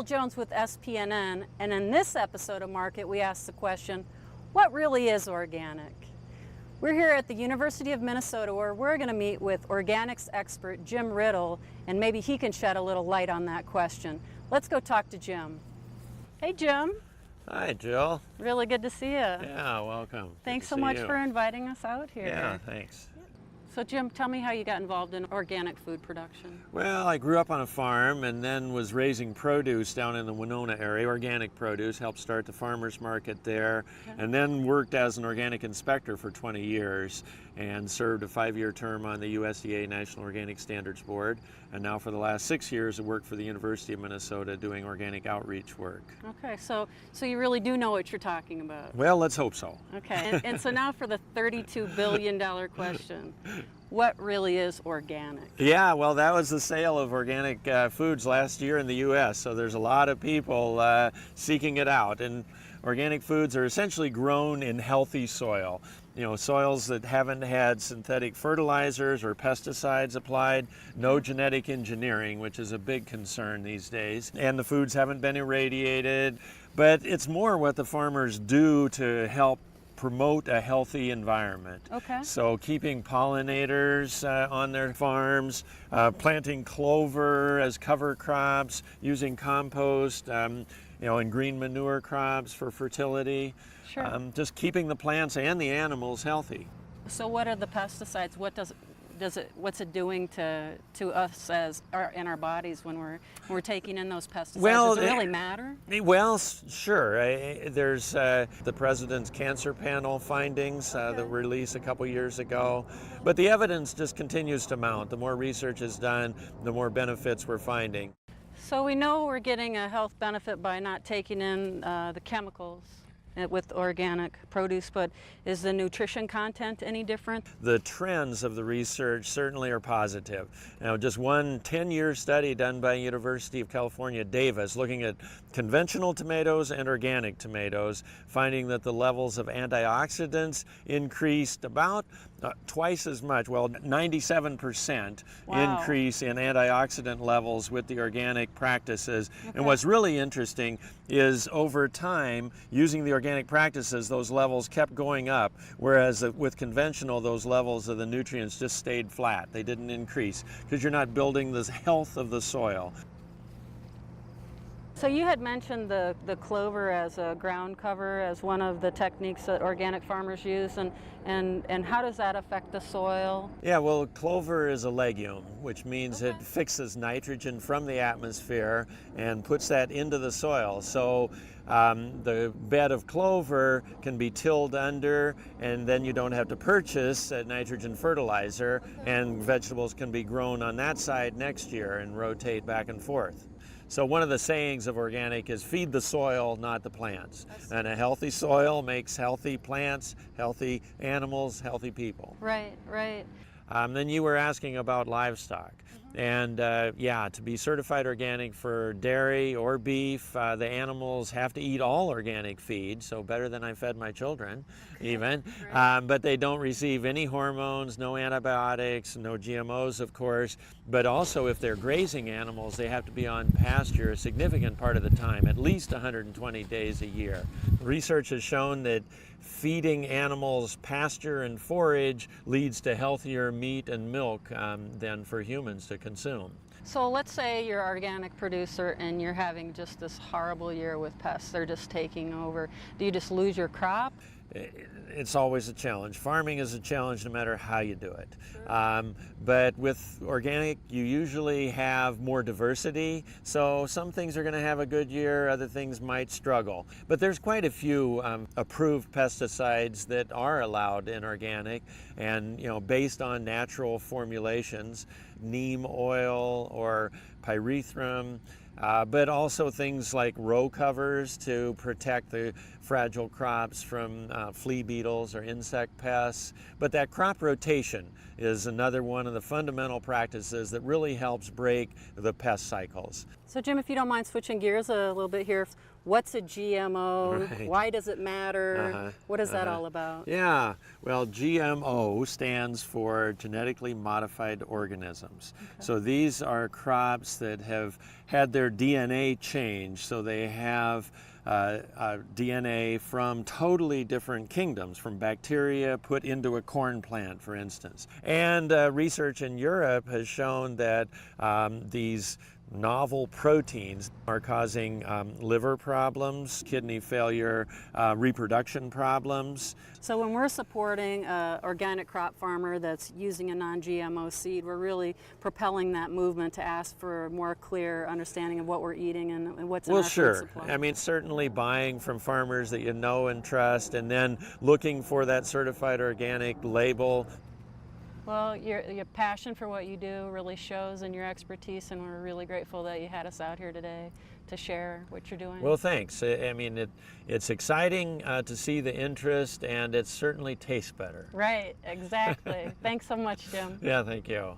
Cheryl Jones with SPNN, and in this episode of Market, we ask the question, what really is organic? We're here at the University of Minnesota where we're going to meet with organics expert Jim Riddle, and maybe he can shed a little light on that question. Let's go talk to Jim. Hey, Jim. Hi, Jill. Really good to see you. Yeah, welcome. Thanks so much for inviting us out here. Yeah, thanks. So Jim, tell me how you got involved in organic food production. Well, I grew up on a farm and then was raising produce down in the Winona area, organic produce, helped start the farmers market there, and then worked as an organic inspector for 20 years and served a 5-year term on the USDA National Organic Standards Board. And now for the last 6 years, I work for the University of Minnesota doing organic outreach work. Okay, so you really do know what you're talking about. Well, let's hope so. Okay, and so now for the $32 billion question. What really is organic? Yeah, well, that was the sale of organic foods last year in the U.S., so there's a lot of people seeking it out. And organic foods are essentially grown in healthy soil. You know, soils that haven't had synthetic fertilizers or pesticides applied, no genetic engineering, which is a big concern these days, and the foods haven't been irradiated. But it's more what the farmers do to help promote a healthy environment. Okay. So keeping pollinators on their farms, planting clover as cover crops, using compost, and green manure crops for fertility. Sure. Just keeping the plants and the animals healthy. So what are the pesticides? What's it doing to us in our bodies when we're taking in those pesticides? Well, does it really matter? Well, sure. There's the President's Cancer Panel findings that were released a couple years ago, but the evidence just continues to mount. The more research is done, the more benefits we're finding. So we know we're getting a health benefit by not taking in the chemicals with organic produce, but is the nutrition content any different? The trends of the research certainly are positive. Now, just one 10-year study done by University of California, Davis, looking at conventional tomatoes and organic tomatoes, finding that the levels of antioxidants increased about twice as much, well, 97% increase in antioxidant levels with the organic practices. Okay. And what's really interesting is over time, using the organic practices, those levels kept going up, whereas with conventional, those levels of the nutrients just stayed flat. They didn't increase because you're not building the health of the soil. So you had mentioned the clover as a ground cover as one of the techniques that organic farmers use, and how does that affect the soil? Yeah, well, clover is a legume, which means it fixes nitrogen from the atmosphere and puts that into the soil. So the bed of clover can be tilled under, and then you don't have to purchase a nitrogen fertilizer, and vegetables can be grown on that side next year and rotate back and forth. So one of the sayings of organic is feed the soil, not the plants. And a healthy soil makes healthy plants, healthy animals, healthy people. Right, right. Then you were asking about livestock. And yeah, to be certified organic for dairy or beef, the animals have to eat all organic feed, so better than I fed my children, even. Right. But they don't receive any hormones, no antibiotics, no GMOs, of course. But also, if they're grazing animals, they have to be on pasture a significant part of the time, at least 120 days a year. Research has shown that feeding animals pasture and forage leads to healthier meat and milk than for humans to consume. So let's say you're an organic producer and you're having just this horrible year with pests. They're just taking over. Do you just lose your crop? It's always a challenge. Farming is a challenge no matter how you do it. But with organic, you usually have more diversity. So some things are going to have a good year, other things might struggle. But there's quite a few approved pesticides that are allowed in organic, and based on natural formulations, neem oil or pyrethrum. But also things like row covers to protect the fragile crops from flea beetles or insect pests. But that crop rotation is another one of the fundamental practices that really helps break the pest cycles. So Jim, if you don't mind switching gears a little bit here, what's a GMO? Right. Why does it matter? What is that all about? Yeah, well, GMO stands for genetically modified organisms. So these are crops that have had their DNA changed, so they have DNA from totally different kingdoms, from bacteria put into a corn plant, for instance. And research in Europe has shown that these novel proteins are causing liver problems, kidney failure, reproduction problems. So when we're supporting an organic crop farmer that's using a non-GMO seed, we're really propelling that movement to ask for a more clear understanding of what we're eating and what's in our food supply. I mean, certainly buying from farmers that you know and trust, and then looking for that certified organic label. Well, your passion for what you do really shows in your expertise, and we're really grateful that you had us out here today to share what you're doing. Well, thanks. I mean, it's exciting to see the interest, and it certainly tastes better. Right, exactly. Thanks so much, Jim. Yeah, thank you.